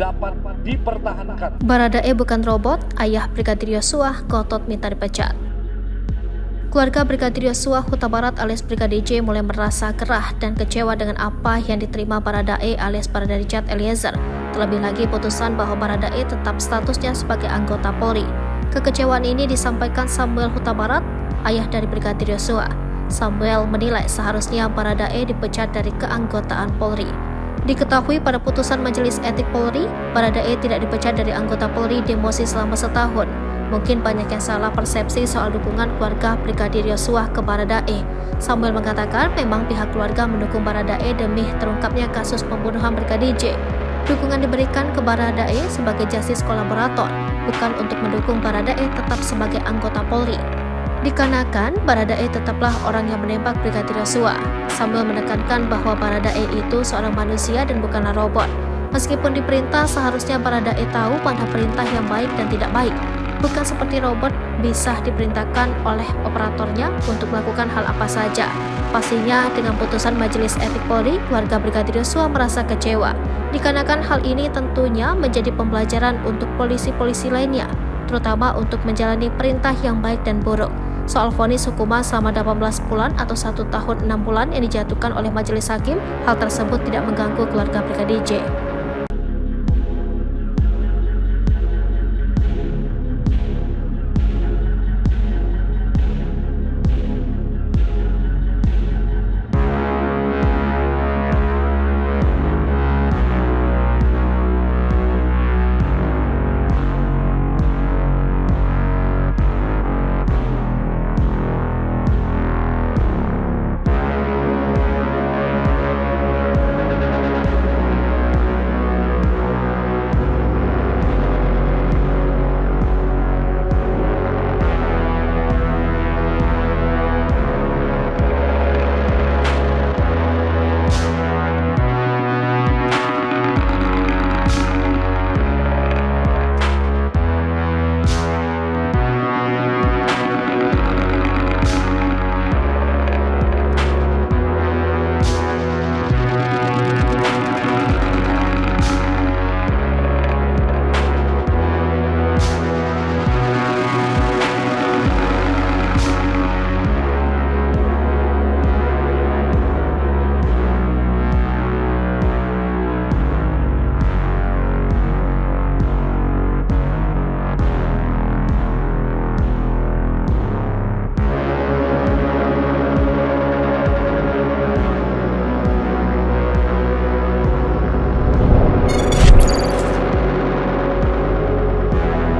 dapat dipertahankan. Baradae bukan robot, ayah Brigadir Yosua ngotot minta dipecat. Keluarga Brigadir Yosua Huta Barat alias Brigadir J mulai merasa gerah dan kecewa dengan apa yang diterima Baradae alias Barada Richard Eliezer. Terlebih lagi putusan bahwa Baradae tetap statusnya sebagai anggota Polri. Kekecewaan ini disampaikan Samuel Huta Barat, ayah dari Brigadir Yosua. Samuel menilai seharusnya Baradae dipecat dari keanggotaan Polri. Diketahui pada putusan Majelis Etik Polri, Baradae tidak dipecat dari anggota Polri demosi selama setahun. Mungkin banyak yang salah persepsi soal dukungan keluarga Brigadir Yosua ke Baradae. Samuel mengatakan memang pihak keluarga mendukung Baradae demi terungkapnya kasus pembunuhan Brigadir J. Dukungan diberikan ke Baradae sebagai justice kolaborator, bukan untuk mendukung Baradae tetap sebagai anggota Polri. Dikarenakan Baradae tetaplah orang yang menembak Brigadir Yosua. Samuel menekankan bahwa Baradae itu seorang manusia dan bukanlah robot. Meskipun diperintah, seharusnya Baradae tahu mana perintah yang baik dan tidak baik. Bukan seperti robot bisa diperintahkan oleh operatornya untuk melakukan hal apa saja. Pastinya dengan putusan Majelis Etik Polri, keluarga Brigadir Yosua merasa kecewa. Dikarenakan hal ini tentunya menjadi pembelajaran untuk polisi-polisi lainnya, terutama untuk menjalani perintah yang baik dan buruk. Soal vonis hukuman selama 18 bulan atau 1 tahun 6 bulan yang dijatuhkan oleh majelis hakim, hal tersebut tidak mengganggu keluarga Brigadir J.